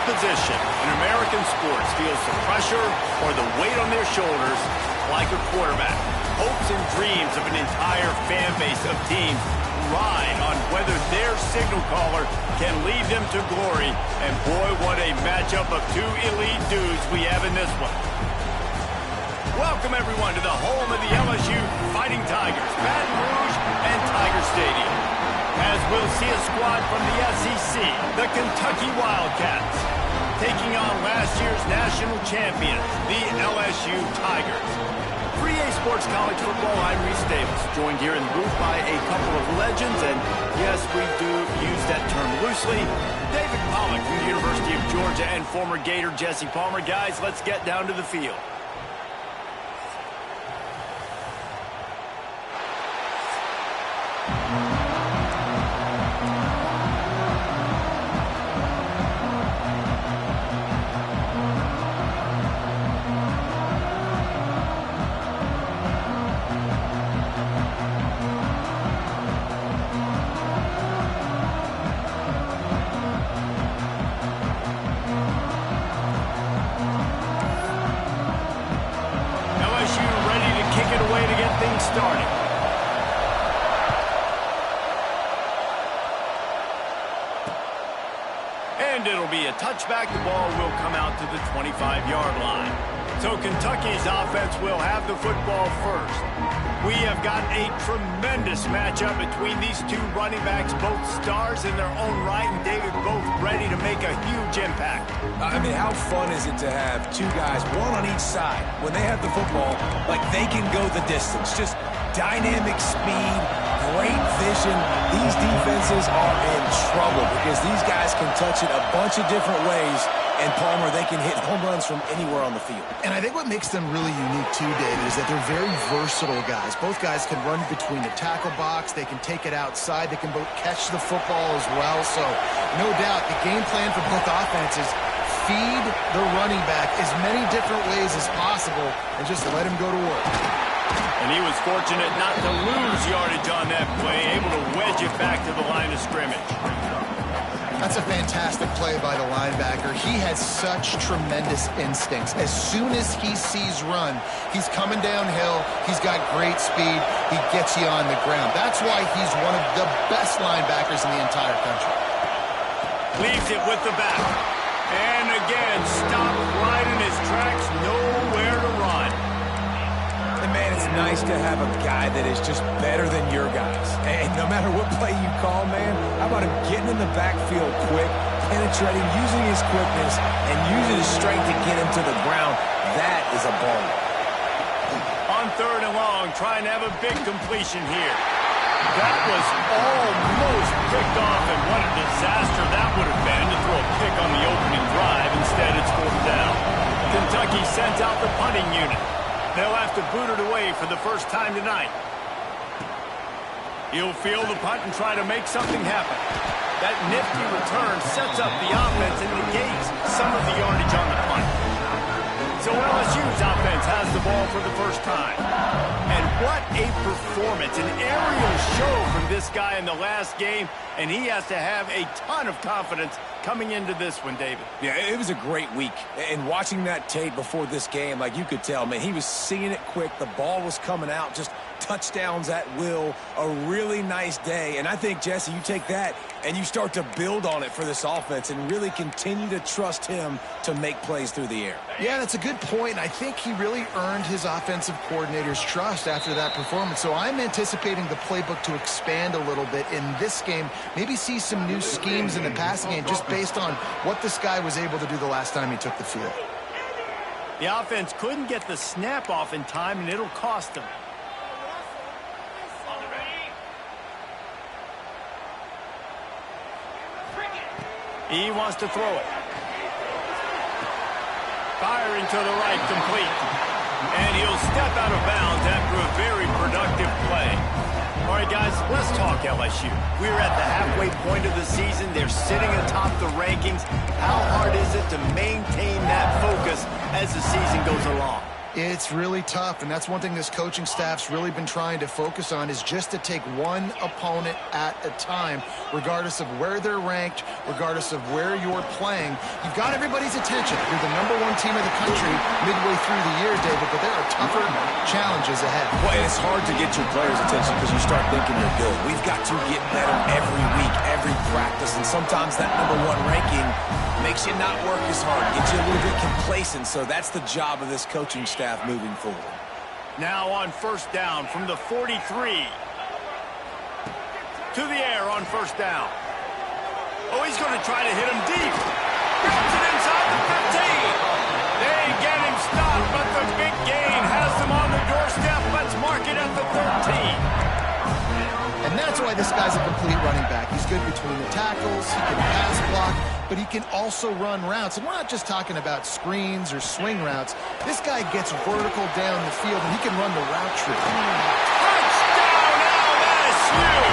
position in American sports feels the pressure or the weight on their shoulders like a quarterback. Hopes and dreams of an entire fan base of teams ride on whether their signal caller can lead them to glory. And boy, what a matchup of two elite dudes we have in this one. Welcome, everyone, to the home of the LSU Fighting Tigers, Baton Rouge and Tiger Stadium. As we'll see a squad from the SEC, the Kentucky Wildcats, taking on last year's national champions, the LSU Tigers. 3A Sports College Football, I'm Reese Davis, joined here in the booth by a couple of legends, and yes, we do use that term loosely. David Pollack from the University of Georgia and former Gator Jesse Palmer. Guys, let's get down to the field. Starting. And it'll be a touchback. The ball will come out to the 25-yard line. So Kentucky's offense will have the football first. We have got a tremendous matchup between these two running backs, both stars in their own right, and David, both ready to make a huge impact. I mean, how fun is it to have two guys, one on each side, when they have the football, like they can go the distance. Just dynamic speed, great vision. These defenses are in trouble because these guys can touch it a bunch of different ways. And Palmer, they can hit home runs from anywhere on the field. And I think what makes them really unique too, David, is that they're very versatile guys. Both guys can run between the tackle box. They can take it outside. They can both catch the football as well. So, no doubt, the game plan for both offenses, feed the running back as many different ways as possible and just let him go to work. And he was fortunate not to lose yardage on that play, able to wedge it back to the line of scrimmage. That's a fantastic play by the linebacker. He has such tremendous instincts. As soon as he sees run, he's coming downhill. He's got great speed. He gets you on the ground. That's why he's one of the best linebackers in the entire country. Leaves it with the back. And again, stopped right in his tracks. Nowhere to run. And man, it's nice to have a guy that is just better than your guys. And no matter what play you call, man, how about him getting in the backfield quick, penetrating, using his quickness, and using his strength to get him to the ground? That is a ball. On 3rd and long, trying to have a big completion here. That was almost picked off, and what a disaster that would have been to throw a pick on the opening drive. Instead, it's 4th down. Kentucky sends out the punting unit. They'll have to boot it away for the first time tonight. He'll field the punt and try to make something happen. That nifty return sets up the offense and negates some of the yardage on the punt. So LSU's offense has the ball for the first time. And what a performance, an aerial show from this guy in the last game, and he has to have a ton of confidence coming into this one, David. Yeah, it was a great week. And watching that tape before this game, like you could tell, man, he was seeing it quick. The ball was coming out, just touchdowns at will. A really nice day. And I think, Jesse, you take that and you start to build on it for this offense and really continue to trust him to make plays through the air. Yeah, that's a good point. I think he really earned his offensive coordinator's trust after that performance. So I'm anticipating the playbook to expand a little bit in this game. Maybe see some new schemes in the passing game just based on what this guy was able to do the last time he took the field. The offense couldn't get the snap off in time, and it'll cost them. He wants to throw it. Firing to the right, complete. And he'll step out of bounds after a very productive play. All right, guys, let's talk LSU. We're at the halfway point of the season. They're sitting atop the rankings. How hard is it to maintain that focus as the season goes along? It's really tough, and that's one thing this coaching staff's really been trying to focus on is just to take one opponent at a time, regardless of where they're ranked, regardless of where you're playing. You've got everybody's attention. You're the #1 team in the country midway through the year, David, but there are tougher challenges ahead. Well, and it's hard to get your players' attention because you start thinking you're good. We've got to get better every week, every practice, and sometimes that #1 ranking makes you not work as hard, gets you a little bit complacent, so that's the job of this coaching staff moving forward. Now on first down from the 43. To the air on first down. Oh, he's going to try to hit him deep. Drops it inside the 15. They get him stopped, but the big gain has them on the doorstep. Let's mark it at the 13. And that's why this guy's a complete running back. He's good between the tackles, he can pass block, but he can also run routes. And we're not just talking about screens or swing routes. This guy gets vertical down the field, and he can run the route tree. Touchdown, LSU!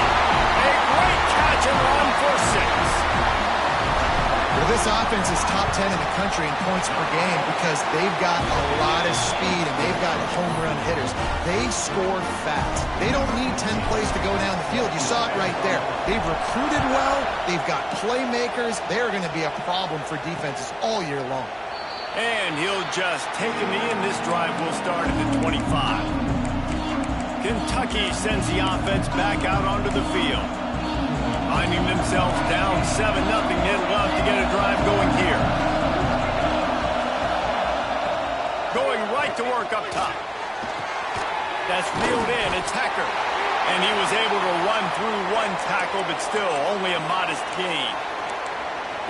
A great catch and run for 6. Well, this offense is top 10 in the country in points per game because they've got a lot of speed and they've got home run hitters. They score fast. They don't need 10 plays to go down the field. You saw it right there. They've recruited well. They've got playmakers. They're going to be a problem for defenses all year long. And he'll just take a knee, and this drive will start at the 25. Kentucky sends the offense back out onto the field. Finding themselves down 7-0, they'd love to get a drive going here. Going right to work up top. That's reeled in, it's Hecker. And he was able to run through one tackle, but still only a modest gain.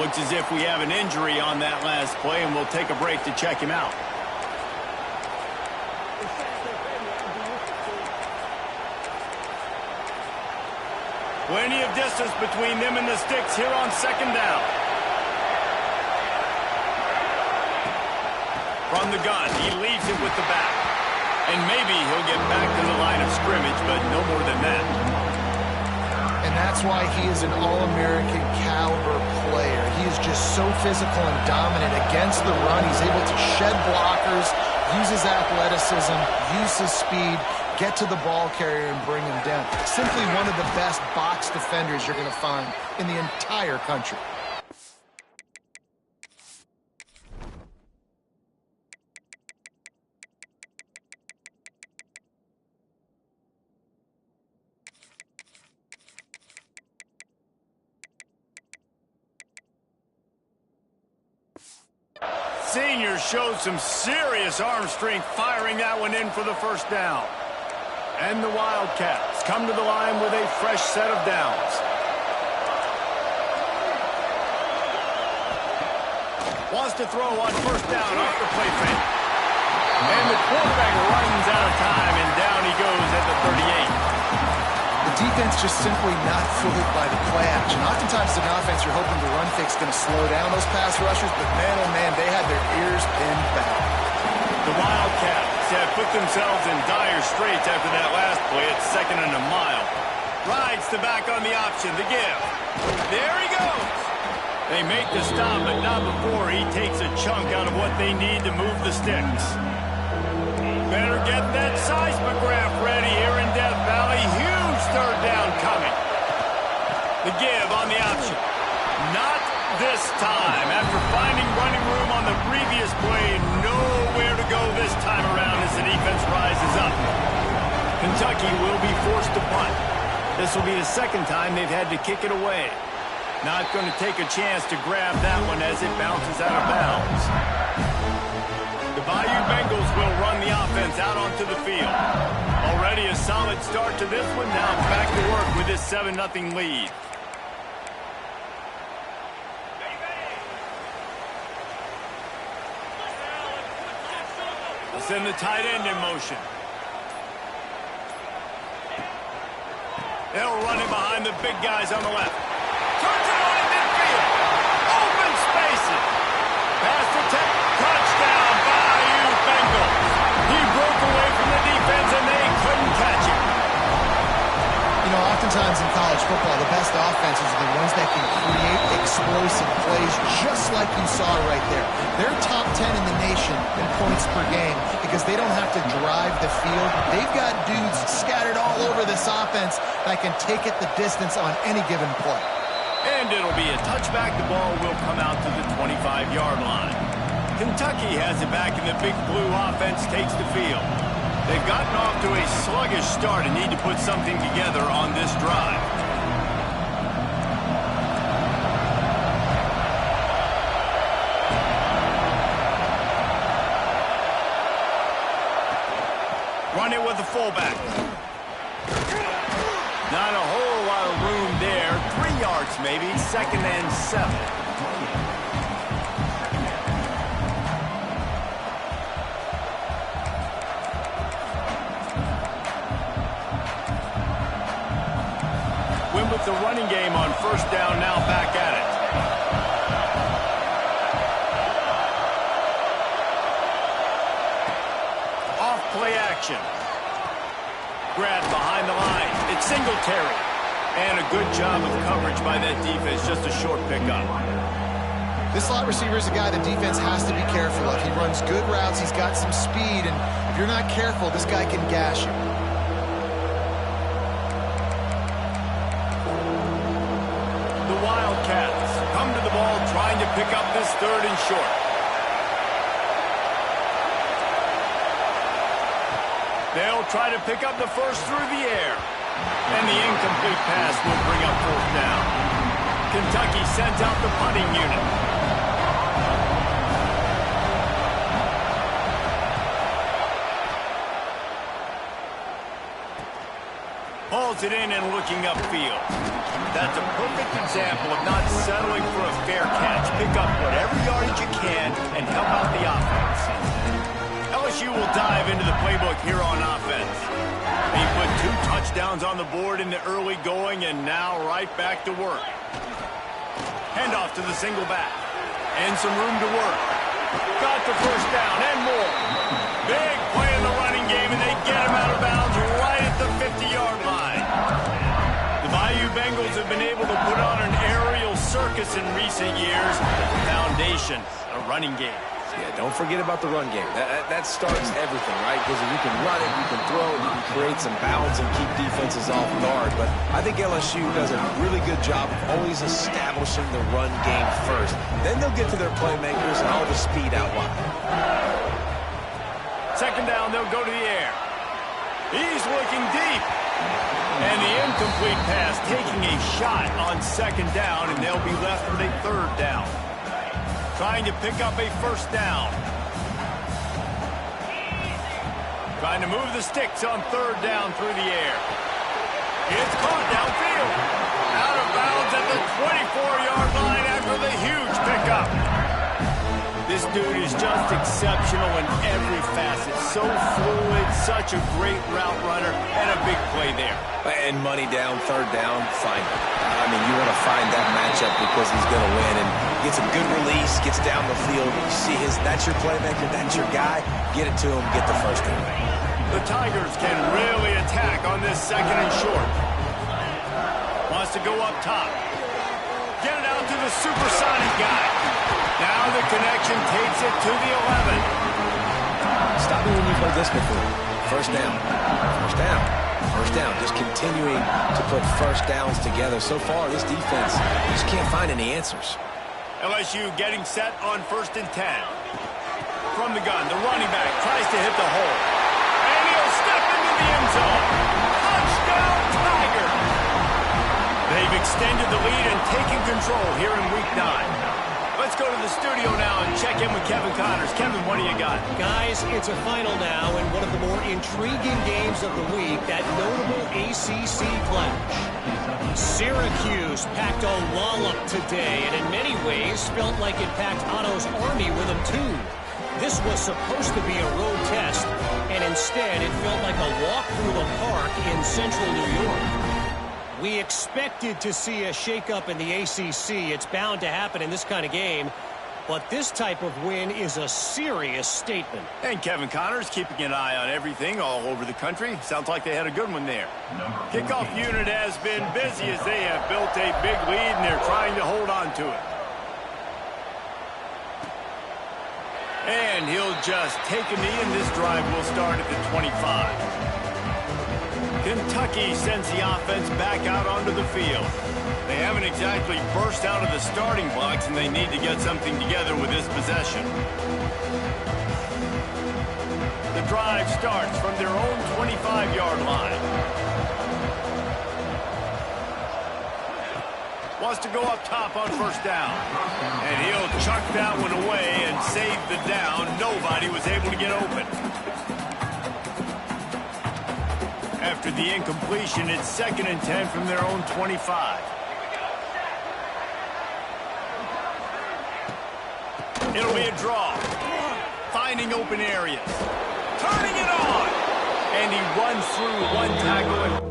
Looks as if we have an injury on that last play, and we'll take a break to check him out. Plenty of distance between them and the sticks here on second down. From the gun, he leaves it with the back. And maybe he'll get back to the line of scrimmage, but no more than that. And that's why he is an All-American caliber player. He is just so physical and dominant against the run. He's able to shed blockers, use his athleticism, use his speed, get to the ball carrier and bring him down. Simply one of the best box defenders you're going to find in the entire country. Senior shows some serious arm strength firing that one in for the first down. And the Wildcats come to the line with a fresh set of downs. Wants to throw on first down off the play fake. And the quarterback runs out of time, and down he goes at the 38. The defense just simply not fooled by the play action. Oftentimes, an offense you're hoping the run fake's going to slow down those pass rushers, but man, oh man, they had their ears pinned back. The Wildcats have put themselves in dire straits after that last play at 2nd and a mile. Rides the back on the option, the give. There he goes. They make the stop, but not before he takes a chunk out of what they need to move the sticks. Better get that seismograph ready here in Death Valley. Huge third down coming. The give on the option. Not this time. After finding running room on the previous play, nowhere to go this time around as the defense rises up. Kentucky will be forced to punt. This will be the second time they've had to kick it away. Not going to take a chance to grab that one as it bounces out of bounds. The Bayou Bengals will run the offense out onto the field. Already a solid start to this one. Now back to work with this 7-0 lead. They'll send the tight end in motion. They'll run it behind the big guys on the left. Turns it on in midfield. Open spaces. Pass protect. Touchdown, Bayou Bengals. He broke away from the defense, and they couldn't catch him. You know, oftentimes in college college football, the best offenses are the ones that can create explosive plays, just like you saw right there. They're top 10 in the nation in points per game because they don't have to drive the field. They've got dudes scattered all over this offense that can take it the distance on any given play. And it'll be a touchback. The ball will come out to the 25-yard line. Kentucky has it back, and the Big Blue offense takes the field. They've gotten off to a sluggish start and need to put something together on this drive. Run it with the fullback. Not a whole lot of room there. 3 yards maybe, 2nd and 7. With the running game on 1st down, now back at it. Off play action. Grab behind the line. It's Singletary. And a good job of coverage by that defense. Just a short pickup. This slot receiver is a guy the defense has to be careful of. He runs good routes. He's got some speed. And if you're not careful, this guy can gash you. Wildcats come to the ball trying to pick up this 3rd and short. They'll try to pick up the first through the air. And the incomplete pass will bring up 4th down. Kentucky sends out the punting unit. Hauls it in and looking upfield. That's a perfect example of not settling for a fair catch. Pick up whatever yardage you can and help out the offense. LSU will dive into the playbook here on offense. They put 2 touchdowns on the board in the early going and now right back to work. Handoff to the single back. And some room to work. Got the 1st down and more. Big play in the running game and they get him out of bounds right at the 50-yard line. Bayou Bengals have been able to put on an aerial circus in recent years. Foundation, a running game. Yeah, don't forget about the run game. That starts everything, right? Because if you can run it, you can throw it, you can create some bounds and keep defenses off guard. But I think LSU does a really good job of always establishing the run game first. Then they'll get to their playmakers and all the speed out wide. 2nd down, they'll go to the air. He's looking deep. And the incomplete pass taking a shot on 2nd down, and they'll be left with a 3rd down. Trying to pick up a 1st down. Trying to move the sticks on 3rd down through the air. It's caught downfield. Out of bounds at the 24-yard line after the huge pickup. This dude is just exceptional in every facet. So fluid, such a great route runner, and a big play there. And money down, 3rd down, find him. I mean, you want to find that matchup because he's going to win. And gets a good release, gets down the field. You see that's your playmaker, that's your guy. Get it to him, get the 1st down. The Tigers can really attack on this 2nd and short. Wants to go up top. Get it out to the supersonic guy. Now the connection takes it to the 11. Stop me when you've heard this before. 1st down. 1st down. 1st down. Just continuing to put 1st downs together. So far, this defense just can't find any answers. LSU getting set on 1st and 10. From the gun, the running back tries to hit the hole. And he'll step into the end zone. Touchdown, Tigers! They've extended the lead and taken control here in Week 9. Let's go to the studio now and check in with Kevin Connors. Kevin, what do you got? Guys, it's a final now in one of the more intriguing games of the week, that notable ACC clash. Syracuse packed a wallop today, and in many ways felt like it packed Otto's Army with them too. This was supposed to be a road test, and instead it felt like a walk through the park in central New York. We expected to see a shakeup in the ACC. It's bound to happen in this kind of game. But this type of win is a serious statement. And Kevin Connor's keeping an eye on everything all over the country. Sounds like they had a good one there. Kickoff unit has been busy as they have built a big lead, and they're trying to hold on to it. And he'll just take a knee, and this drive will start at the 25. Kentucky sends the offense back out onto the field. They haven't exactly burst out of the starting blocks, and they need to get something together with this possession. The drive starts from their own 25-yard line. Wants to go up top on first down. And he'll chuck that one away and save the down. Nobody was able to get open. After the incompletion, it's 2nd and 10 from their own 25. It'll be a draw. Finding open areas. Turning it on. And he runs through one tackle.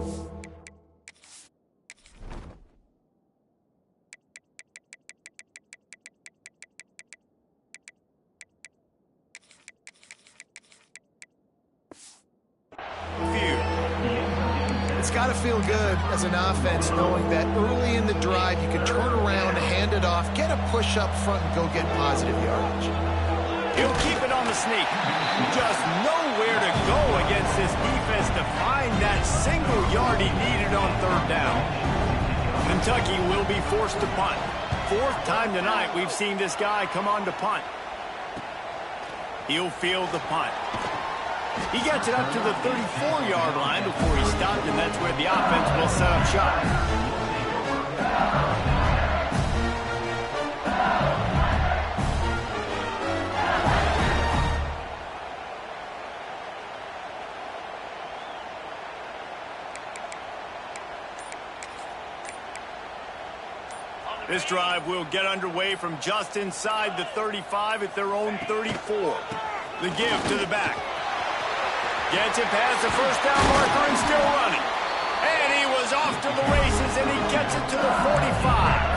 It's got to feel good as an offense knowing that early in the drive you can turn around, hand it off, get a push up front, and go get positive yardage. He'll keep it on the sneak. Just nowhere to go against this defense to find that single yard he needed on 3rd down. Kentucky will be forced to punt. 4th time tonight we've seen this guy come on to punt. He'll field the punt. He gets it up to the 34-yard line before he stopped, and that's where the offense will set up shop. This drive will get underway from just inside the 35 at their own 34. The give to the back. Gets it past the first down marker and still running. And he was off to the races, and he gets it to the 45.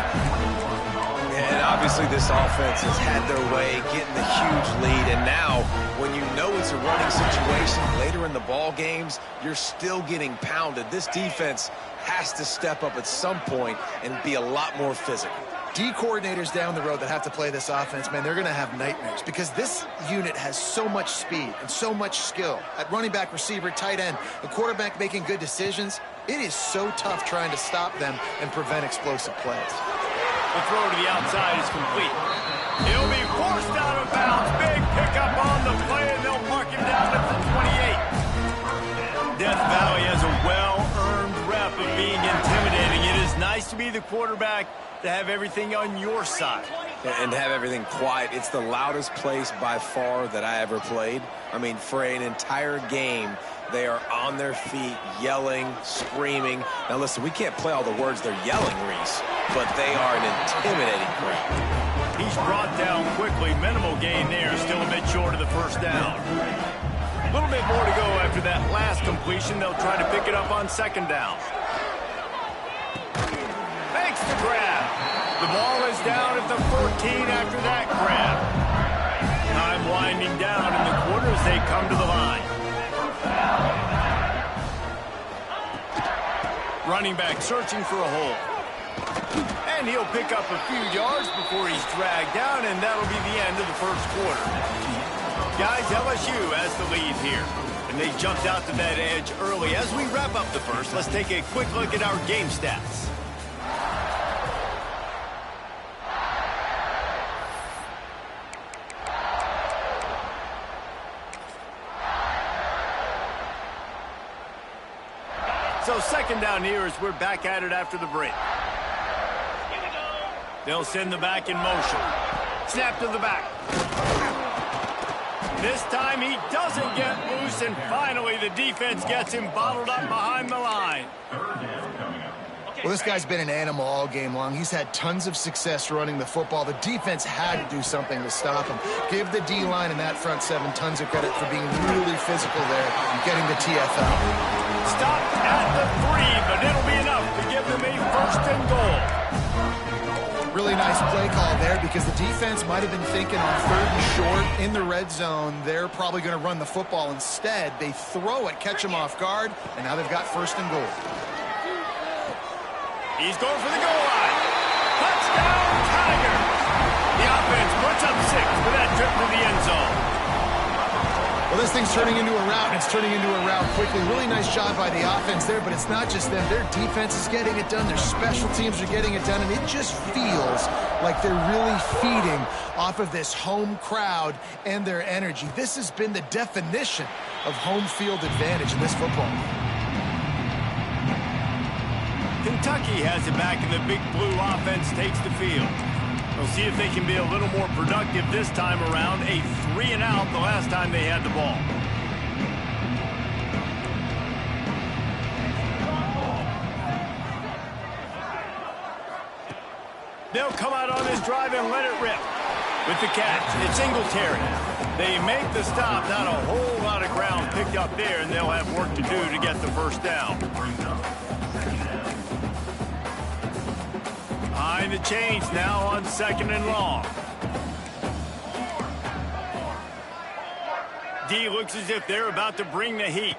And obviously this offense has had their way, getting the huge lead. And now, when you know it's a running situation later in the ball games, you're still getting pounded. This defense has to step up at some point and be a lot more physical. D coordinators down the road that have to play this offense, man, they're going to have nightmares because this unit has so much speed and so much skill. At running back, receiver, tight end, the quarterback making good decisions, it is so tough trying to stop them and prevent explosive plays. The throw to the outside is complete. He'll be forced out of bounds. Big pickup on the play, and they'll mark him down at the 28. Death Valley has a well-earned rep of being intimidating. It is nice to be the quarterback, to have everything on your side. And have everything quiet. It's the loudest place by far that I ever played. I mean, for an entire game, they are on their feet, yelling, screaming. Now, listen, we can't play all the words they're yelling, Reese, but they are an intimidating crowd. He's brought down quickly. Minimal gain there, still a bit short of the first down. A little bit more to go after that last completion. They'll try to pick it up on 2nd down. Makes the grab. The ball is down at the 14 after that grab. Time winding down in the quarter as they come to the line. Running back searching for a hole. And he'll pick up a few yards before he's dragged down, and that'll be the end of the first quarter. Guys, LSU has the lead here, and they jumped out to that edge early. As we wrap up the first, let's take a quick look at our game stats. So 2nd down here as we're back at it after the break. They'll send the back in motion. Snap to the back. This time he doesn't get loose, and finally the defense gets him bottled up behind the line. Well, this guy's been an animal all game long. He's had tons of success running the football. The defense had to do something to stop him. Give the D-line and that front seven tons of credit for being really physical there and getting the TFL. Stopped at the 3, but it'll be enough to give them a 1st and goal. Really nice play call there because the defense might have been thinking on 3rd and short in the red zone. They're probably going to run the football instead. They throw it, catch them off guard, and now they've got 1st and goal. He's going for the goal line. Touchdown, Tigers! The offense puts up 6 for that trip to the end zone. Well, this thing's turning into a rout, and it's turning into a rout quickly. Really nice job by the offense there, but it's not just them. Their defense is getting it done. Their special teams are getting it done, and it just feels like they're really feeding off of this home crowd and their energy. This has been the definition of home field advantage in this football game. Kentucky has it back, and the Big Blue offense takes the field. We'll see if they can be a little more productive this time around. A 3-and-out the last time they had the ball. They'll come out on this drive and let it rip. With the catch, it's Singletary. They make the stop. Not a whole lot of ground picked up there, and they'll have work to do to get the first down. Behind the chains now on 2nd and long. D looks as if they're about to bring the heat.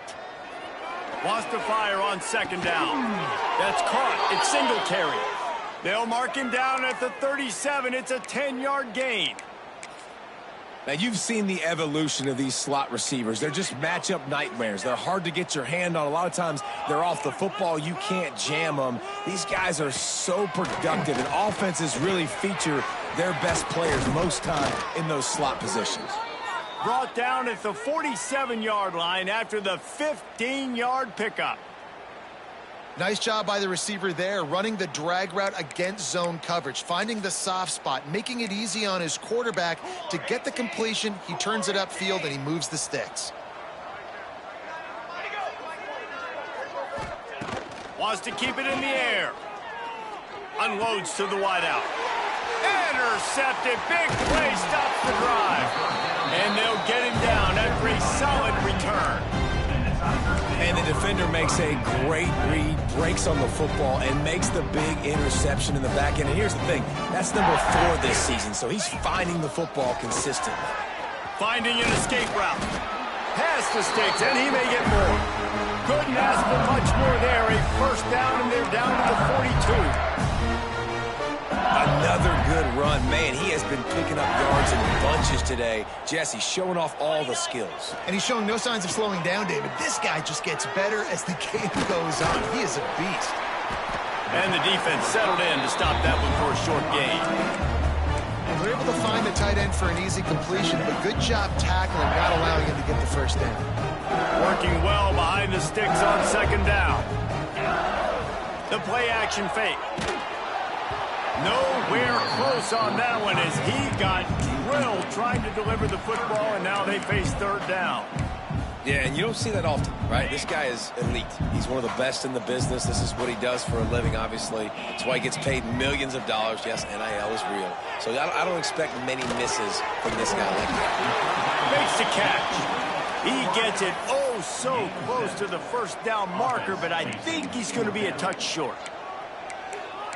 Wants to fire on 2nd down. That's caught. It's Singletary. They'll mark him down at the 37. It's a 10-yard gain. Now, you've seen the evolution of these slot receivers. They're just matchup nightmares. They're hard to get your hand on. A lot of times, they're off the football. You can't jam them. These guys are so productive, and offenses really feature their best players most time in those slot positions. Brought down at the 47-yard line after the 15-yard pickup. Nice job by the receiver there, running the drag route against zone coverage, finding the soft spot, making it easy on his quarterback to get the completion. He turns it upfield, and he moves the sticks. Wants to keep it in the air. Unloads to the wideout. Intercepted. Big play stops the drive. And they'll get him down after a solid return. And the defender makes a great read, breaks on the football, and makes the big interception in the back end. And here's the thing, that's number 4 this season, so he's finding the football consistently. Finding an escape route. Past the sticks, and he may get more. Couldn't ask for much more there. A first down, and they're down to the 42. Another good run. Man, he has been picking up yards in bunches today. Jesse showing off all the skills. And he's showing no signs of slowing down, David. This guy just gets better as the game goes on. He is a beast. And the defense settled in to stop that one for a short gain. And they're able to find the tight end for an easy completion, but good job tackling, not allowing him to get the first down. Working well behind the sticks on 2nd down. The play action fake. Nowhere close on that one as he got drilled trying to deliver the football, and now they face 3rd down. Yeah, and you don't see that often, right? This guy is elite. He's one of the best in the business. This is what he does for a living, obviously. That's why he gets paid millions of dollars. Yes, NIL is real. So I don't expect many misses from this guy like that. Makes the catch. He gets it oh so close to the first down marker, but I think he's going to be a touch short.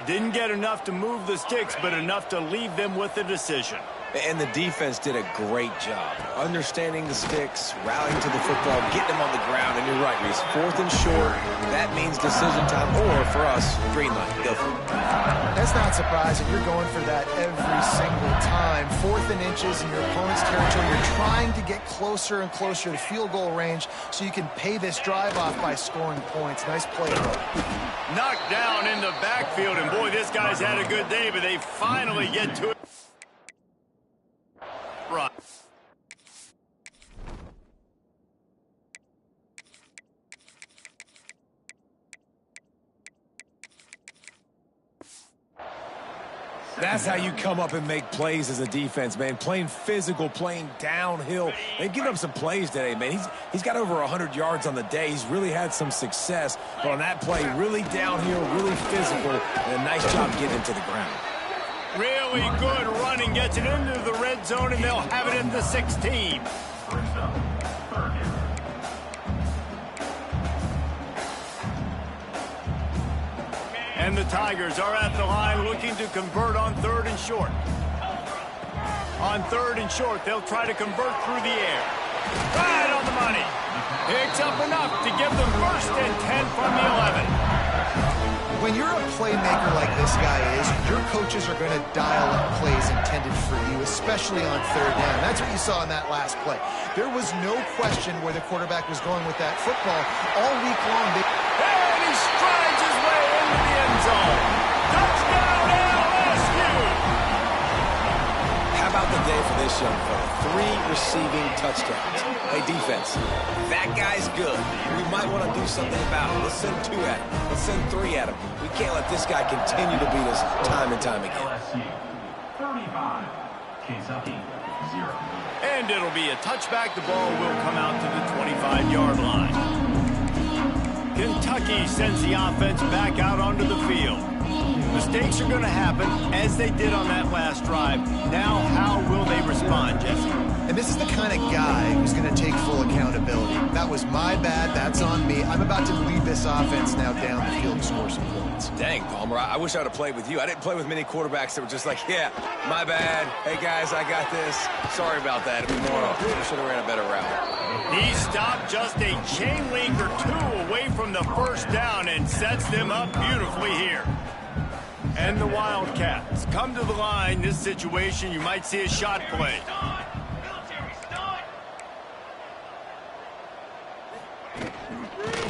Didn't get enough to move the sticks, but enough to leave them with a decision. And the defense did a great job understanding the sticks, rallying to the football, getting them on the ground. And you're right, Reese, 4th and short, that means decision time, or for us, green light. Go for it. That's not surprising. You're going for that every single time. 4th and inches in your opponent's territory. You're trying to get closer and closer to the field goal range so you can pay this drive off by scoring points. Nice play, though. Knocked down in the backfield, and boy, this guy's had a good day, but they finally get to it. Right. That's how you come up and make plays as a defense, man. Playing physical, playing downhill. They've given up some plays today, man. He's got over 100 yards on the day. He's really had some success. But on that play, really downhill, really physical, and a nice job getting him to the ground. Really good running, gets it into the red zone, and they'll have it at the 16. And the Tigers are at the line looking to convert on 3rd and short. On 3rd and short, they'll try to convert through the air. Right on the money. Picks up enough to give them 1st and 10 from the 11. When you're a playmaker like this guy is, your coaches are going to dial up plays intended for you, especially on 3rd down. That's what you saw in that last play. There was no question where the quarterback was going with that football all week long. And he strides his way into the end zone. Touchdown, LSU! How about the day for this young fella? 3 receiving touchdowns. Hey, defense, that guy's good. We might want to do something about it. Let's send 2 at him. Let's send 3 at him. We can't let this guy continue to beat us time and time again. LSU 35, Kentucky 0. And it'll be a touchback. The ball will come out to the 25-yard line. Kentucky sends the offense back out onto the field. Mistakes are going to happen, as they did on that last drive. Now, how will they respond, Jesse? And this is the kind of guy who's going to take full accountability. That was my bad. That's on me. I'm about to lead this offense now down the field to score some points. Dang, Palmer, I wish I'd have played with you. I didn't play with many quarterbacks that were just like, yeah, my bad. Hey, guys, I got this. Sorry about that. We should have ran a better route. He stopped just a chain link or 2 away from the 1st down and sets them up beautifully here. And the Wildcats come to the line. This situation, you might see a shot play.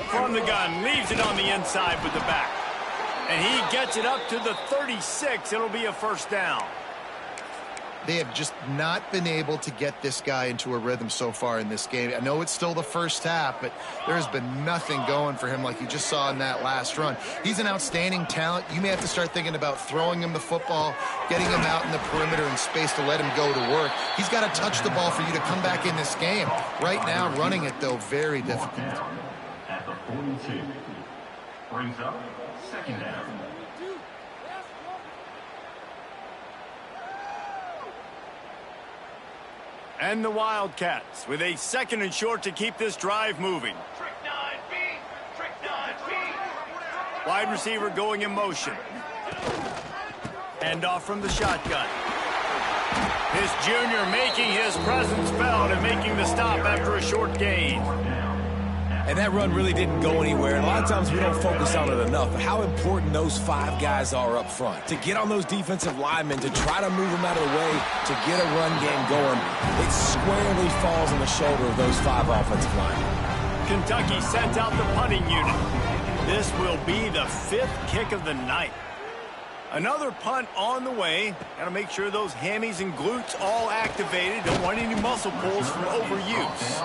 From the gun, leaves it on the inside with the back. And he gets it up to the 36. It'll be a 1st down. They have just not been able to get this guy into a rhythm so far in this game. I know it's still the 1st half, but there has been nothing going for him like you just saw in that last run. He's an outstanding talent. You may have to start thinking about throwing him the football, getting him out in the perimeter in space to let him go to work. He's got to touch the ball for you to come back in this game. Right now, running it, though, very difficult. At the 42. Brings up 2nd down. And the Wildcats with a 2nd and short to keep this drive moving. Wide receiver going in motion. Hand off from the shotgun. This junior making his presence felt and making the stop after a short gain. And that run really didn't go anywhere. And a lot of times we don't focus on it enough. How important those 5 guys are up front. To get on those defensive linemen, to try to move them out of the way, to get a run game going, it squarely falls on the shoulder of those 5 offensive linemen. Kentucky sent out the punting unit. This will be the 5th kick of the night. Another punt on the way. Got to make sure those hammies and glutes all activated. Don't want any muscle pulls from overuse.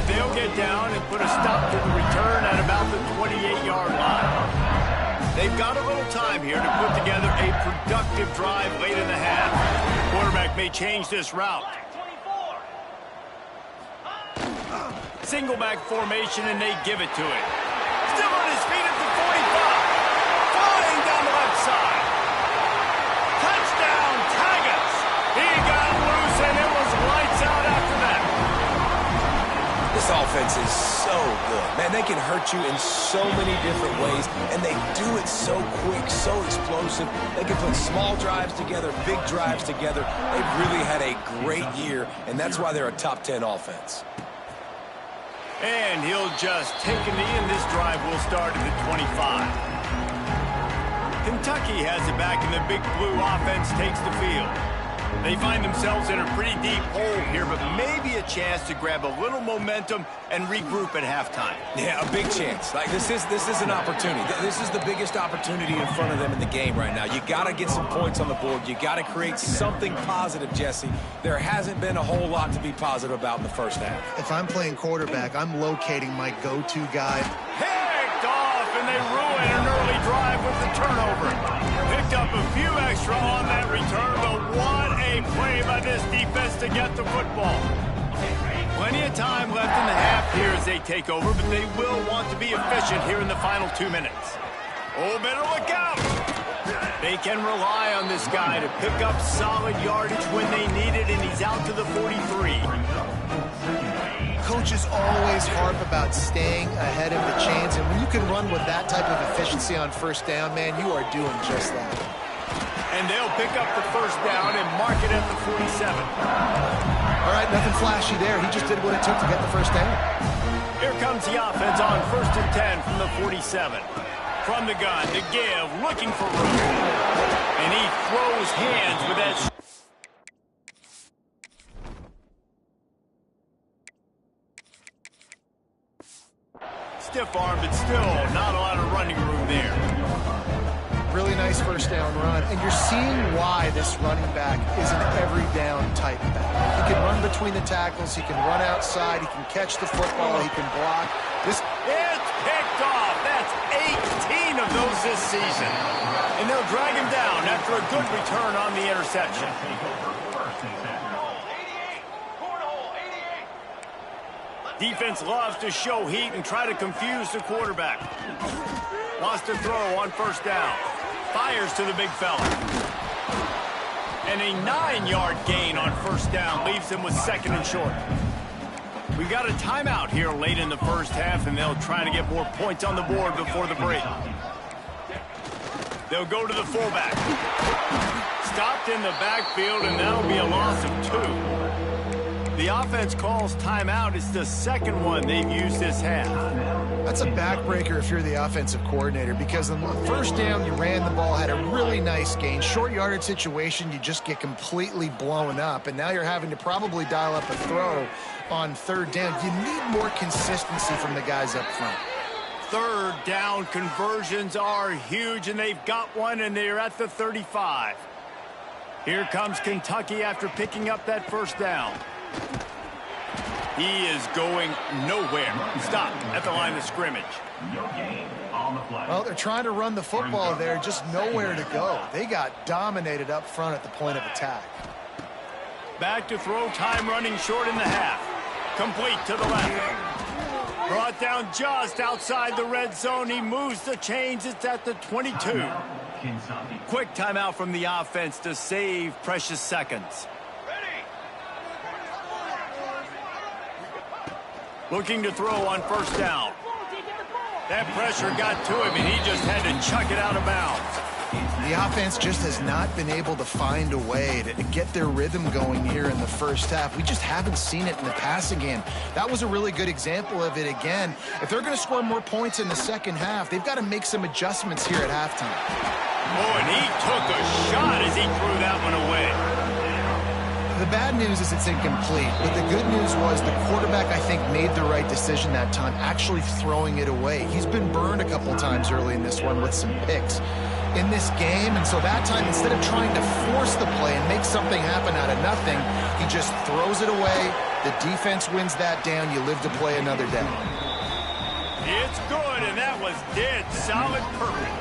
They'll get down and put a stop to the return at about the 28-yard line. They've got a little time here to put together a productive drive late in the half. Quarterback may change this route. Single back formation, and they give it to him. Still on his feet at the 45. Flying down the left side. Touchdown, Tigers! He got loose, and it was lights out after that. This offense is so good. Man, they can hurt you in so many different ways, and they do it so quick, so explosive. They can put small drives together, big drives together. They've really had a great year, and that's why they're a top 10 offense. And he'll just take a knee, and this drive will start at the 25. Kentucky has it back, and the big blue offense takes the field. They find themselves in a pretty deep hole here, but maybe a chance to grab a little momentum and regroup at halftime. Yeah, a big chance. Like this is an opportunity. This is the biggest opportunity in front of them in the game right now. You got to get some points on the board. You got to create something positive, Jesse. There hasn't been a whole lot to be positive about in the 1st half. If I'm playing quarterback, I'm locating my go-to guy. Picked off, and they ruin an early drive with the turnover. Picked up a few extra on that return, but what a play by this defense to get the football. Plenty of time left in the half here as they take over, but they will want to be efficient here in the final 2 minutes. Oh, better look out! They can rely on this guy to pick up solid yardage when they need it, and he's out to the 43. Coaches always harp about staying ahead of the chains, and when you can run with that type of efficiency on first down, man, you are doing just that. And they'll pick up the first down and mark it at the 47. All right, nothing flashy there. He just did what it took to get the first down. Here comes the offense on 1st and 10 from the 47. From the gun to give, looking for room. And he throws hands with that. Stiff arm, but still not a lot of running room there. Really nice first down run. And you're seeing why this running back is an every down type back. He can run between the tackles. He can run outside. He can catch the football. He can block. It's picked off. That's 18 of those this season. And they'll drag him down after a good return on the interception. Defense loves to show heat and try to confuse the quarterback. Wants to throw on first down. Fires to the big fella. And a 9-yard gain on first down leaves him with 2nd and short. We got a timeout here late in the first half, and they'll try to get more points on the board before the break. They'll go to the fullback. Stopped in the backfield, and that'll be a loss of 2. The offense calls timeout. It's the 2nd one they've used this half. That's a backbreaker if you're the offensive coordinator, because on the first down, you ran the ball, had a really nice gain. Short yardage situation, you just get completely blown up, and now you're having to probably dial up a throw on 3rd down. You need more consistency from the guys up front. 3rd down conversions are huge, and they've got one, and they're at the 35. Here comes Kentucky after picking up that first down. He is going nowhere. Stop at the line of scrimmage. Well, they're trying to run the football there, just nowhere to go. They got dominated up front at the point of attack. Back to throw, time running short in the half. Complete to the left. Brought down just outside the red zone. He moves the chains. It's at the 22. Quick timeout from the offense to save precious seconds. Looking to throw on first down. That pressure got to him, and he just had to chuck it out of bounds. The offense just has not been able to find a way to get their rhythm going here in the first half. We just haven't seen it in the passing game. That was a really good example of it again. If they're going to score more points in the second half, they've got to make some adjustments here at halftime. Oh, and he took a shot as he threw that one away. The bad news is it's incomplete, but the good news was the quarterback, I think, made the right decision that time, actually throwing it away. He's been burned a couple times early in this one with some picks in this game, and so that time, instead of trying to force the play and make something happen out of nothing, he just throws it away. The defense wins that down. You live to play another day. It's good, and that was dead solid perfect.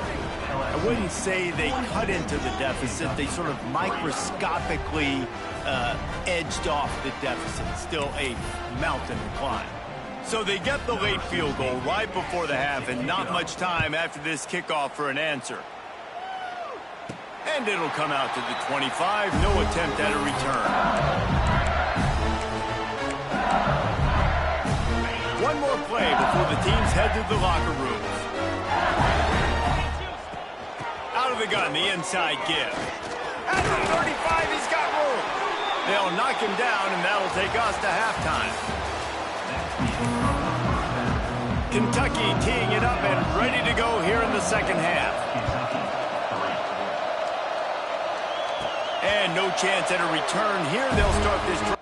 I wouldn't say they cut into the deficit. They sort of microscopically edged off the deficit. Still a mountain to climb. So they get the late field goal right before the half, and not much time after this kickoff for an answer. And it'll come out to the 25. No attempt at a return. One more play before the teams head to the locker rooms. Out of the gun, the inside give. At the 35, he's got room. They'll knock him down, and that'll take us to halftime. Kentucky teeing it up and ready to go here in the second half. And no chance at a return here. They'll start this drive.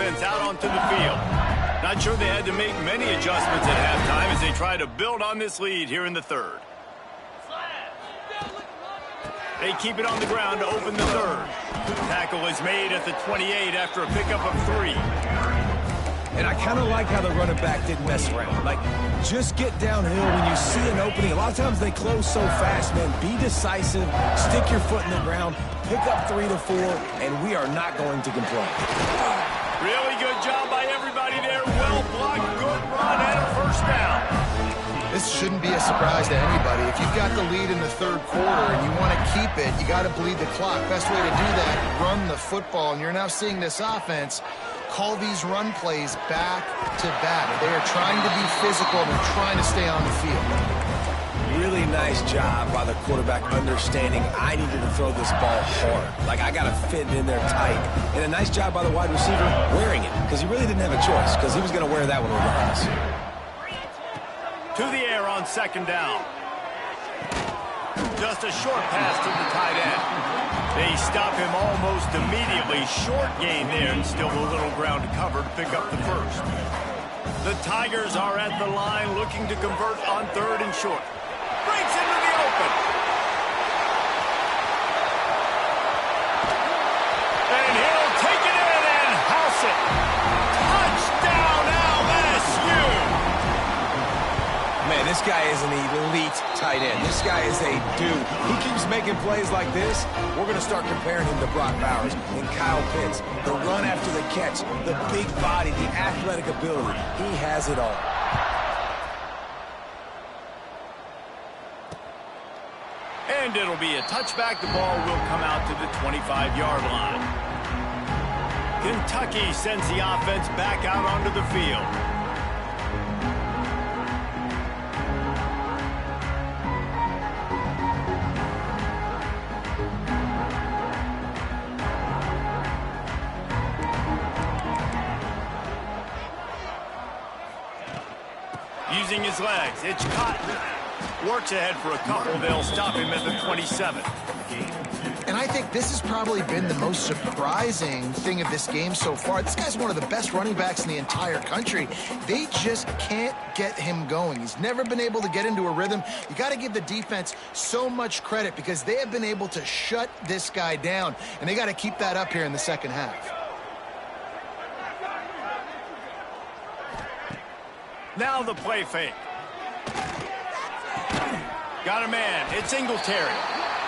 offense out onto the field. Not sure they had to make many adjustments at halftime as they try to build on this lead here in the third. They keep it on the ground to open the third. Tackle is made at the 28 after a pickup of 3. And I kind of like how the running back didn't mess around. Like, just get downhill when you see an opening. A lot of times they close so fast, man. Be decisive, stick your foot in the ground, pick up 3 to 4, and we are not going to complain. Really good job by everybody there. Well blocked, good run, and a first down. This shouldn't be a surprise to anybody. If you've got the lead in the third quarter and you want to keep it, you got to bleed the clock. Best way to do that, run the football. And you're now seeing this offense call these run plays back to back. They are trying to be physical and they're trying to stay on the field. Really nice job by the quarterback understanding I needed to throw this ball hard. Like, I got to fit it in there tight. And a nice job by the wide receiver wearing it, because he really didn't have a choice, because he was going to wear that one regardless. To the air on second down. Just a short pass to the tight end. They stop him almost immediately. Short gain there, and still a little ground to cover to pick up the first. The Tigers are at the line looking to convert on third and short. Breaks into the open. And he'll take it in and house it. Touchdown LSU. Man, this guy is an elite tight end. This guy is a dude. He keeps making plays like this. We're going to start comparing him to Brock Bowers and Kyle Pitts. The run after the catch, the big body, the athletic ability. He has it all. And it'll be a touchback. The ball will come out to the 25-yard line. Kentucky sends the offense back out onto the field. Using his legs, it's Cotton. Works ahead for a couple. They'll stop him at the 27. And I think this has probably been the most surprising thing of this game so far. This guy's one of the best running backs in the entire country. They just can't get him going. He's never been able to get into a rhythm. You got to give the defense so much credit because they have been able to shut this guy down, and they got to keep that up here in the second half. Now the play fake. Got a man. It's Singletary.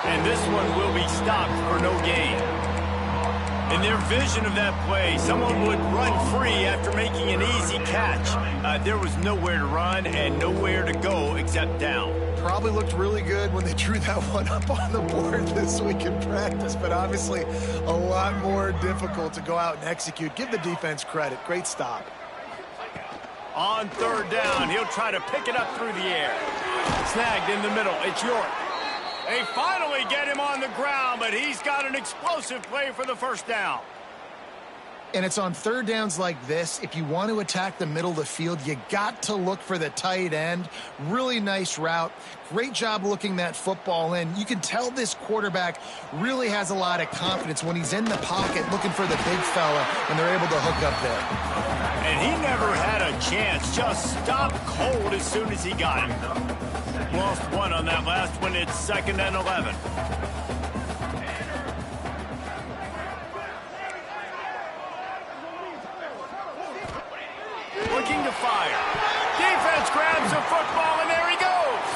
And this one will be stopped for no gain. In their vision of that play, someone would run free after making an easy catch. There was nowhere to run and nowhere to go except down. Probably looked really good when they drew that one up on the board this week in practice, but obviously a lot more difficult to go out and execute. Give the defense credit. Great stop. On third down, he'll try to pick it up through the air. Snagged in the middle. It's York. They finally get him on the ground, but he's got an explosive play for the first down. And it's on third downs like this. If you want to attack the middle of the field, you got to look for the tight end. Really nice route. Great job looking that football in. You can tell this quarterback really has a lot of confidence when he's in the pocket looking for the big fella, and they're able to hook up there. And he never had a chance. Just stopped cold as soon as he got him. Lost one on that last one. It's 2nd and 11. Looking to fire. Defense grabs the football, and there he goes.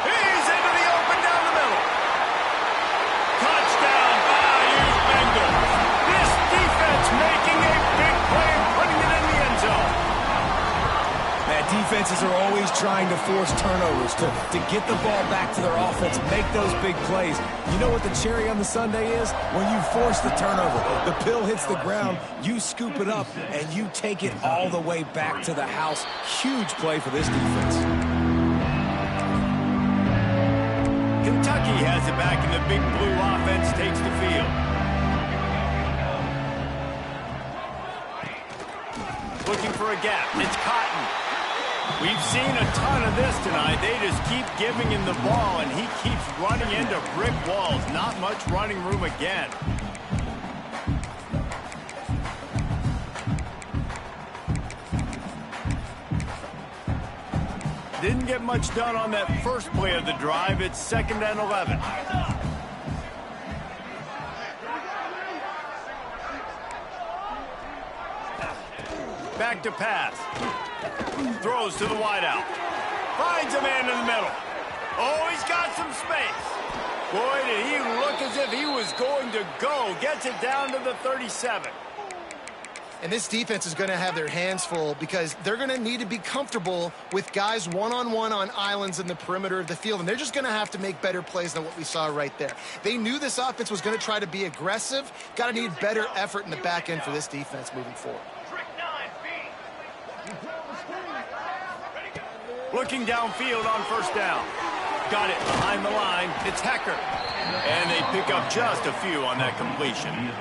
He's into the open down the middle. Touchdown, Bayou Bengals. This defense making a big play and putting it in the end zone. Man, defenses are always trying to force turnovers to get the ball back to their offense, make those big plays. You know what the cherry on the sundae is? When you force the turnover, the pill hits the ground, you scoop it up, and you take it all the way back to the house. Huge play for this defense. Kentucky has it back, and the big blue offense takes the field. Looking for a gap. It's Cotton. We've seen a ton of this tonight. They just keep giving him the ball, and he keeps running into brick walls. Not much running room again. Didn't get much done on that first play of the drive. It's 2nd and 11. Back to pass. Throws to the wideout. Finds a man in the middle. Oh, he's got some space. Boy, did he look as if he was going to go. Gets it down to the 37. And this defense is going to have their hands full because they're going to need to be comfortable with guys one-on-one on islands in the perimeter of the field. And they're just going to have to make better plays than what we saw right there. They knew this offense was going to try to be aggressive. Got to need better effort in the back end for this defense moving forward. Looking downfield on 1st down. Got it behind the line. It's Hecker. And they pick up just a few on that completion.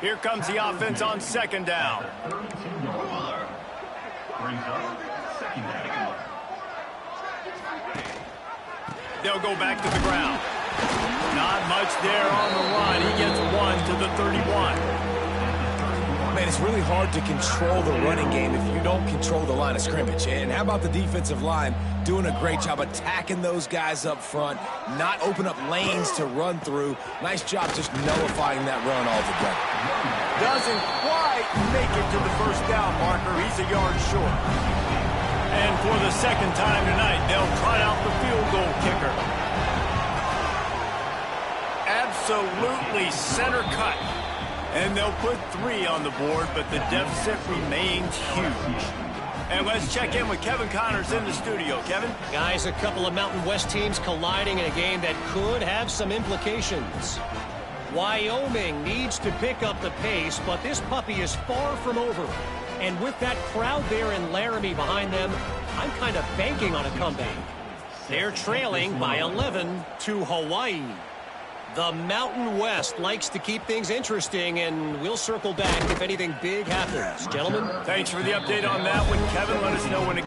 Here comes the offense on 2nd down. They'll go back to the ground. Not much there on the run. He gets 1 to the 31. Man, it's really hard to control the running game if you don't control the line of scrimmage. And how about the defensive line doing a great job attacking those guys up front, not open up lanes to run through. Nice job just nullifying that run altogether. Doesn't quite make it to the 1st down marker. He's a yard short. And for the 2nd time tonight, they'll try out the field goal kicker. Absolutely center cut. And they'll put 3 on the board, but the deficit remains huge. And let's check in with Kevin Connors in the studio. Kevin? Guys, a couple of Mountain West teams colliding in a game that could have some implications. Wyoming needs to pick up the pace, but this puppy is far from over. And with that crowd there in Laramie behind them, I'm kind of banking on a comeback. They're trailing by 11 to Hawaii. The Mountain West likes to keep things interesting, and we'll circle back if anything big happens. Gentlemen? Thanks for the update on that one, Kevin. Let us know when it...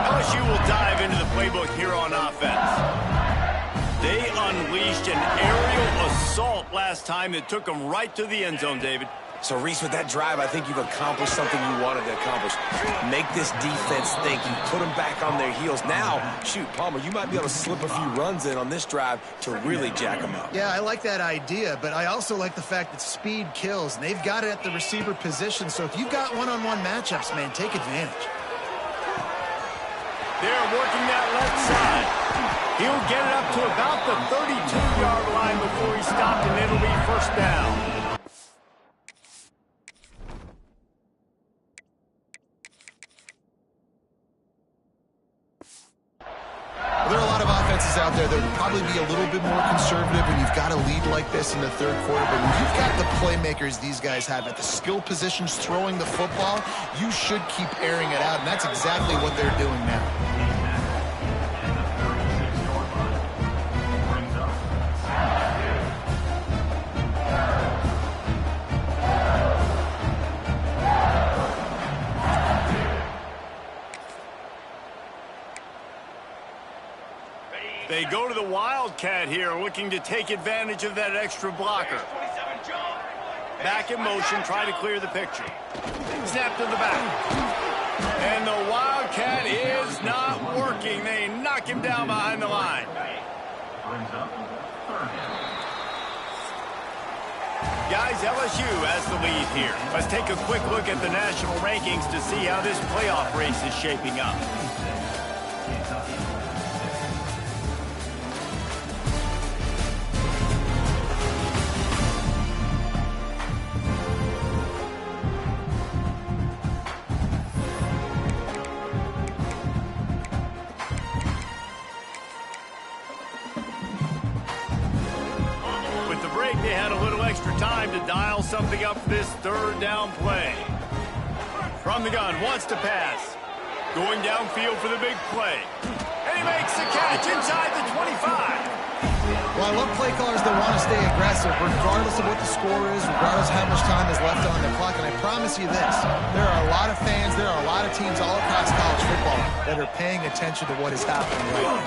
LSU will dive into the playbook here on offense. They unleashed an aerial assault last time that took them right to the end zone, David. So, Reese, with that drive, I think you've accomplished something you wanted to accomplish. Make this defense think. You put them back on their heels. Now, shoot, Palmer, you might be able to slip a few runs in on this drive to really jack them up. Yeah, I like that idea, but I also like the fact that speed kills, and they've got it at the receiver position. So if you've got one-on-one matchups, man, take advantage. They're working that left side. He'll get it up to about the 32-yard line before he's stopped, and it'll be 1st down. There are a lot of offenses out there that would probably be a little bit more conservative when you've got a lead like this in the 3rd quarter. But when you've got the playmakers these guys have at the skill positions throwing the football, you should keep airing it out, and that's exactly what they're doing now. They go to the Wildcat here, looking to take advantage of that extra blocker. Back in motion, try to clear the picture. Snap to the back. And the Wildcat is not working. They knock him down behind the line. Guys, LSU has the lead here. Let's take a quick look at the national rankings to see how this playoff race is shaping up. They had a little extra time to dial something up for this 3rd down play. From the gun, wants to pass. Going downfield for the big play. And he makes the catch inside the 25. Well, I love play callers that want to stay aggressive, regardless of what the score is, regardless of how much time is left on the clock. And I promise you this, there are a lot of fans, there are a lot of teams all across college football that are paying attention to what is happening right now.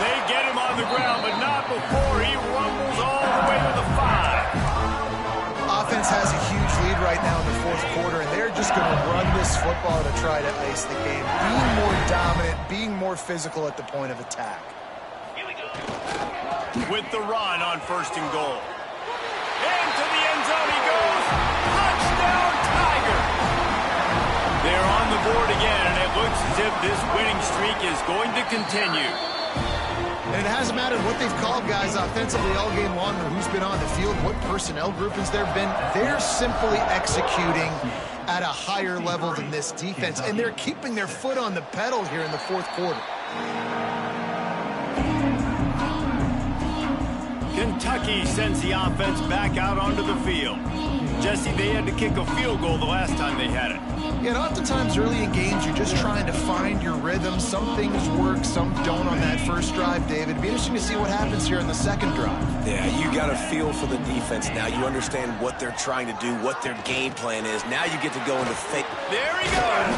They get him on the ground, but not before he rumbles all the way to the 5. Offense has a huge lead right now in the fourth quarter, and they're just going to run this football to try to ice the game, being more dominant, being more physical at the point of attack. With the run on 1st and goal. Into the end zone he goes. Touchdown, Tiger! They're on the board again, and it looks as if this winning streak is going to continue. And it hasn't mattered what they've called guys offensively all game long or who's been on the field, what personnel groupings there have been. They're simply executing at a higher level than this defense, and they're keeping their foot on the pedal here in the fourth quarter. Kentucky sends the offense back out onto the field. Jesse, they had to kick a field goal the last time they had it. Yeah, and oftentimes early in games, you're just trying to find your rhythm. Some things work, some don't on that first drive, David. It'd be interesting to see what happens here in the second drive. Yeah, you got a feel for the defense now. You understand what they're trying to do, what their game plan is. Now you get to go into fake. There he goes.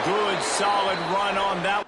Good, solid run on that.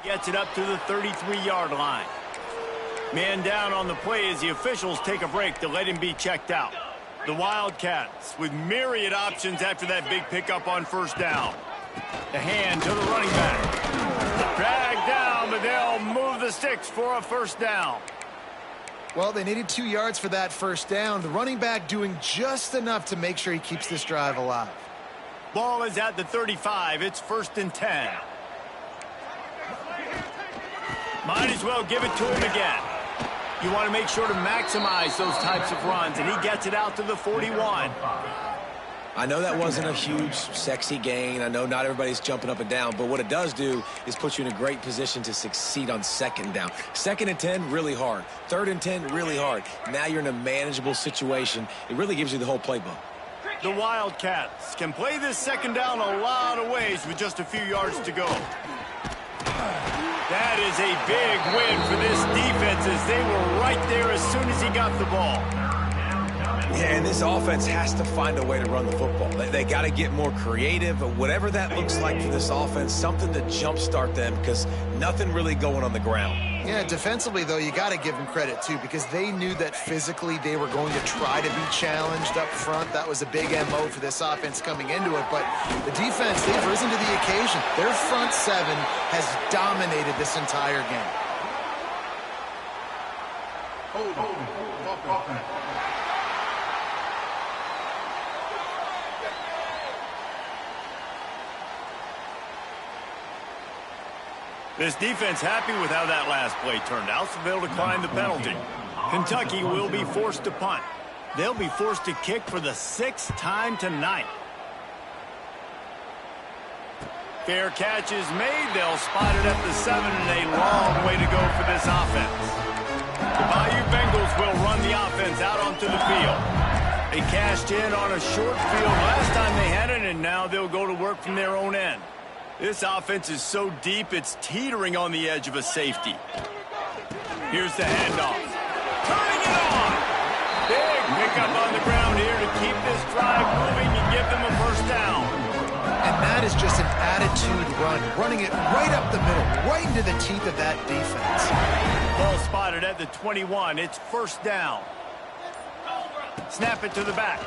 Gets it up to the 33-yard line. Man down on the play as the officials take a break to let him be checked out. The Wildcats with myriad options after that big pickup on 1st down. The hand to the running back. Dragged down, but they'll move the sticks for a 1st down. Well, they needed 2 yards for that 1st down. The running back doing just enough to make sure he keeps this drive alive. Ball is at the 35. It's 1st and 10. Might as well give it to him again. You want to make sure to maximize those types of runs, and he gets it out to the 41. I know that wasn't a huge, sexy gain. I know not everybody's jumping up and down, but what it does do is put you in a great position to succeed on 2nd down. 2nd and 10, really hard. 3rd and 10, really hard. Now you're in a manageable situation. It really gives you the whole playbook. The Wildcats can play this 2nd down a lot of ways with just a few yards to go. That is a big win for this defense as they were right there as soon as he got the ball. Yeah, and this offense has to find a way to run the football. They got to get more creative, whatever that looks like for this offense, something to jumpstart them because nothing really going on the ground. Yeah, defensively, though, you got to give them credit, too, because they knew that physically they were going to try to be challenged up front. That was a big MO for this offense coming into it. But the defense, they've risen to the occasion. Their front 7 has dominated this entire game. This defense happy with how that last play turned out, so they'll decline the penalty. Kentucky will be forced to punt. They'll be forced to kick for the 6th time tonight. Fair catch is made. They'll spot it at the 7, and a long way to go for this offense. The Bayou Bengals will run the offense out onto the field. They cashed in on a short field last time they had it, and now they'll go to work from their own end. This offense is so deep, it's teetering on the edge of a safety. Here's the handoff. Turning it on. Big pickup on the ground here to keep this drive moving and give them a 1st down. And that is just an attitude run, running it right up the middle, right into the teeth of that defense. Ball spotted at the 21. It's 1st down. Snap it to the back.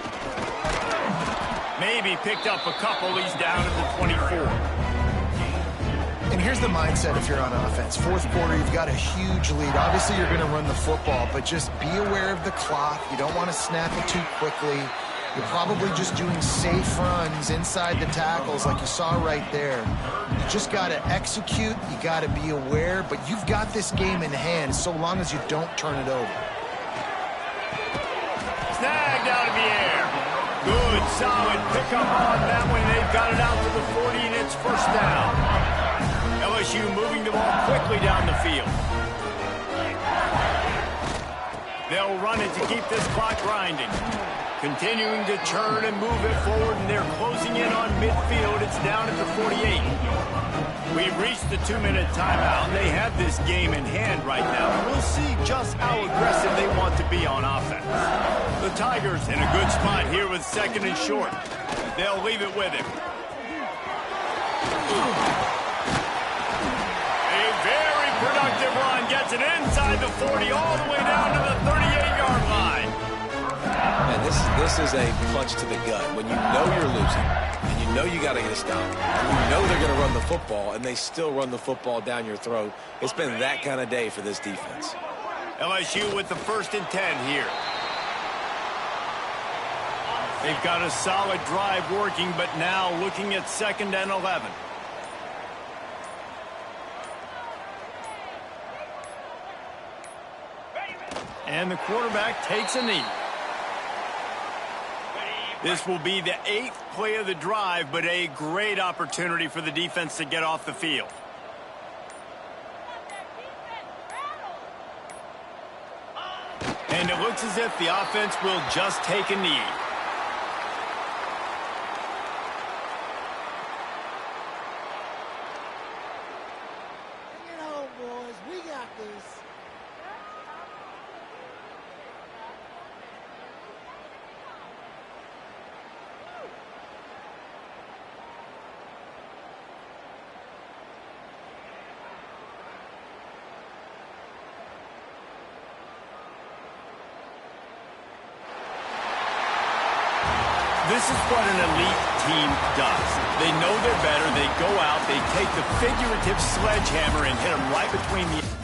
Maybe picked up a couple. He's down at the 24. And here's the mindset if you're on offense. Fourth quarter, you've got a huge lead. Obviously, you're going to run the football, but just be aware of the clock. You don't want to snap it too quickly. You're probably just doing safe runs inside the tackles like you saw right there. You just got to execute. You got to be aware, but you've got this game in hand so long as you don't turn it over. Snagged out of the air. Good, solid pickup on that one. They've got it out to the 40, and it's first down. LSU moving the ball quickly down the field. They'll run it to keep this clock grinding. Continuing to churn and move it forward, and they're closing in on midfield. It's down at the 48. We've reached the 2-minute timeout, and they have this game in hand right now. We'll see just how aggressive they want to be on offense. The Tigers in a good spot here with second and short. They'll leave it with him. A very productive run gets it inside the 40 all the way down to the 38-yard line. Man, this is a punch to the gut. When you know you're losing, and you know you got to get a stop, and you know they're going to run the football, and they still run the football down your throat. It's been that kind of day for this defense. LSU with the 1st and 10 here. They've got a solid drive working, but now looking at 2nd and 11. And the quarterback takes a knee. This will be the 8th play of the drive, but a great opportunity for the defense to get off the field. And it looks as if the offense will just take a knee. Bring it home, boys. We got this. This is what an elite team does. They know they're better. They go out. They take the figurative sledgehammer and hit them right between the...